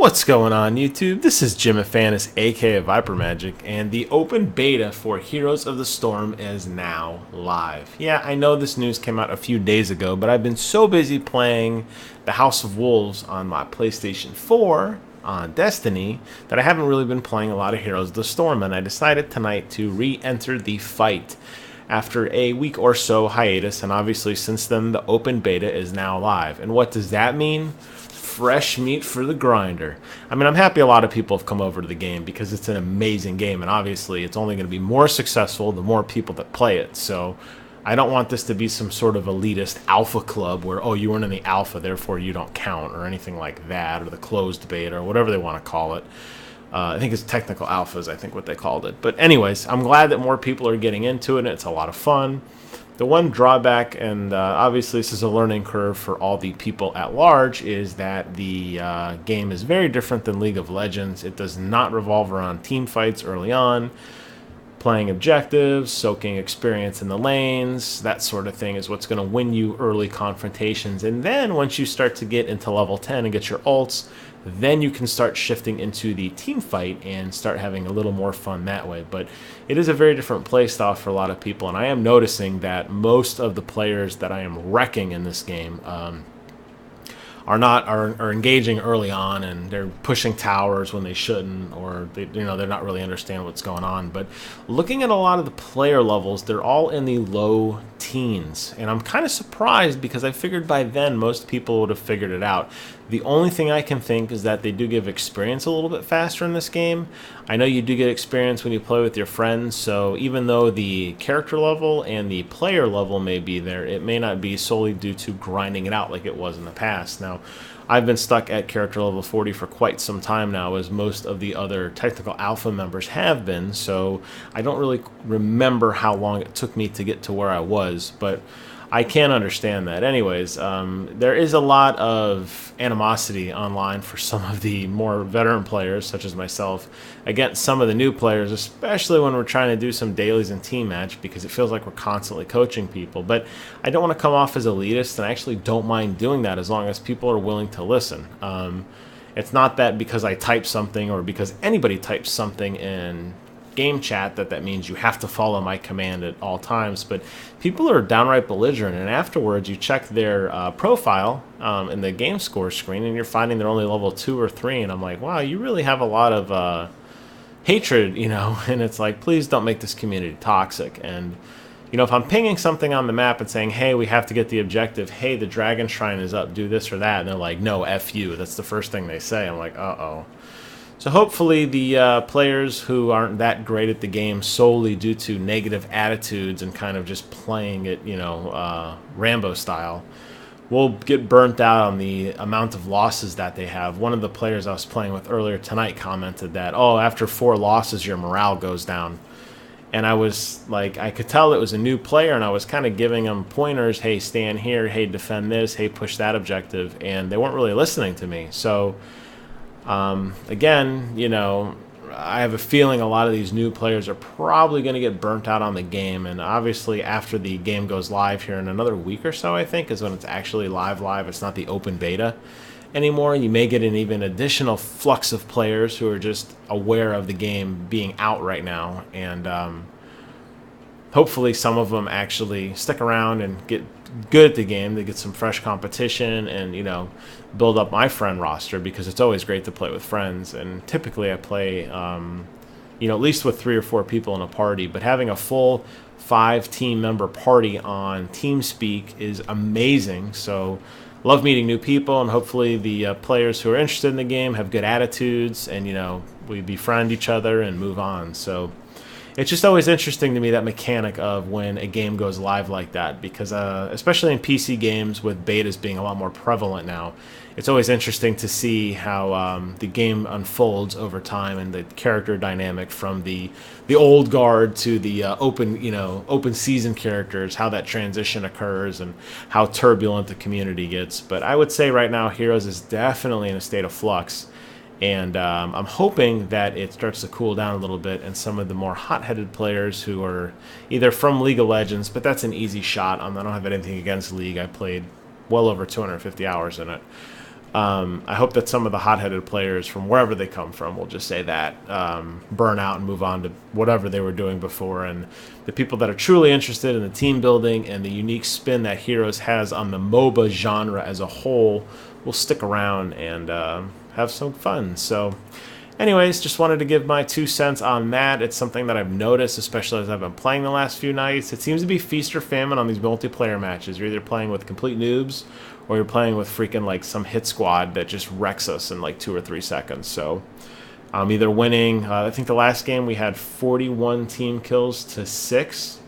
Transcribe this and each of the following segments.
What's going on, YouTube? This is Jimifanis, aka Viper Magic, and the open beta for Heroes of the Storm is now live. Yeah, I know this news came out a few days ago, but I've been so busy playing the House of Wolves on my PlayStation 4 on Destiny that I haven't really been playing a lot of Heroes of the Storm, and I decided tonight to re-enter the fight after a week or so hiatus, and obviously since then the open beta is now live. And what does that mean? Fresh meat for the grinder. I mean, I'm happy a lot of people have come over to the game because it's an amazing game, and obviously it's only going to be more successful the more people that play it. So I don't want this to be some sort of elitist alpha club where, oh, you weren't in the alpha, therefore you don't count, or anything like that, or the closed beta, or whatever they want to call it. I think it's technical alphas, I think what they called it. But anyways, I'm glad that more people are getting into it, and it's a lot of fun. The one drawback, and obviously this is a learning curve for all the people at large, is that the game is very different than League of Legends. It does not revolve around team fights early on. Playing objectives, soaking experience in the lanes, that sort of thing is what's going to win you early confrontations. And then once you start to get into level 10 and get your ults, then you can start shifting into the team fight and start having a little more fun that way. But it is a very different play style for a lot of people, and I am noticing that most of the players that I am wrecking in this game are engaging early on, and they're pushing towers when they shouldn't, or they're not really understanding what's going on. But looking at a lot of the player levels, they're all in the low teens, and I'm kind of surprised because I figured by then most people would have figured it out. The only thing I can think is that they do give experience a little bit faster in this game. I know you do get experience when you play with your friends, so even though the character level and the player level may be there, it may not be solely due to grinding it out like it was in the past. Now, I've been stuck at character level 40 for quite some time now, as most of the other technical alpha members have been, so I don't really remember how long it took me to get to where I was, but I can understand that. Anyways, there is a lot of animosity online for some of the more veteran players, such as myself, against some of the new players, especially when we're trying to do some dailies and team match, because it feels like we're constantly coaching people. But I don't want to come off as elitist, and I actually don't mind doing that as long as people are willing to listen. It's not that because I type something or because anybody types something in game chat that means you have to follow my command at all times, but people are downright belligerent, and afterwards you check their profile in the game score screen and you're finding they're only level 2 or 3, and I'm like, wow, you really have a lot of hatred, and it's like, please don't make this community toxic. And if I'm pinging something on the map and saying, hey, we have to get the objective, hey, the dragon shrine is up, do this or that, and they're like, no, F you, that's the first thing they say. I'm like, uh-oh. So hopefully the players who aren't that great at the game solely due to negative attitudes and kind of just playing it, Rambo style, will get burnt out on the amount of losses that they have. One of the players I was playing with earlier tonight commented that, oh, after 4 losses your morale goes down. And I was like, I could tell it was a new player, and I was kind of giving them pointers, hey, stand here, hey, defend this, hey, push that objective, and they weren't really listening to me. So again, I have a feeling a lot of these new players are probably going to get burnt out on the game, and obviously after the game goes live here in another week or so, I think, is when it's actually live. It's not the open beta anymore. You may get an even additional flux of players who are just aware of the game being out right now, and hopefully some of them actually stick around and get good at the game. They get some fresh competition and, build up my friend roster, because it's always great to play with friends. And typically I play, at least with 3 or 4 people in a party, but having a full 5 team member party on TeamSpeak is amazing. So love meeting new people, and hopefully the players who are interested in the game have good attitudes, and, we befriend each other and move on. So it's just always interesting to me, that mechanic of when a game goes live like that, because especially in PC games with betas being a lot more prevalent now, it's always interesting to see how the game unfolds over time, and the character dynamic from the old guard to the open season characters, how that transition occurs and how turbulent the community gets. But I would say right now Heroes is definitely in a state of flux. And I'm hoping that it starts to cool down a little bit, and some of the more hot-headed players who are either from League of Legends, but that's an easy shot. I don't have anything against League. I played well over 250 hours in it. I hope that some of the hot-headed players from wherever they come from, will just say that, burn out and move on to whatever they were doing before. And the people that are truly interested in the team building and the unique spin that Heroes has on the MOBA genre as a whole will stick around and have some fun. So anyways, just wanted to give my 2 cents on that. It's something that I've noticed, especially as I've been playing the last few nights. It seems to be feast or famine on these multiplayer matches. You're either playing with complete noobs, or you're playing with freaking like some hit squad that just wrecks us in like 2 or 3 seconds. So I'm either winning. I think the last game we had 41 team kills to 6.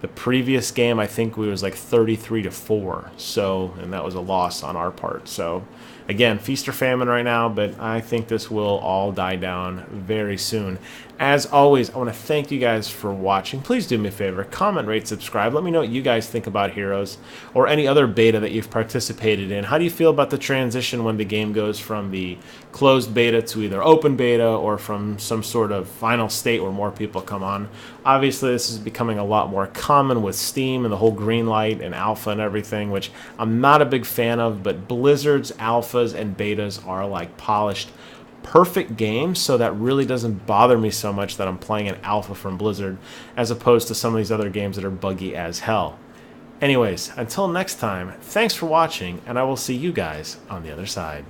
The previous game, I think we was like 33 to 4. So, and that was a loss on our part. So, again, feast or famine right now, but I think this will all die down very soon. As always, I want to thank you guys for watching. Please do me a favor, comment, rate, subscribe. Let me know what you guys think about Heroes or any other beta that you've participated in. How do you feel about the transition when the game goes from the closed beta to either open beta or from some sort of final state where more people come on? Obviously, this is becoming a lot more common with Steam and the whole green light and alpha and everything, which I'm not a big fan of, but Blizzard's alphas and betas are like polished perfect games, so that really doesn't bother me so much that I'm playing an alpha from Blizzard as opposed to some of these other games that are buggy as hell. Anyways, until next time, thanks for watching, and I will see you guys on the other side.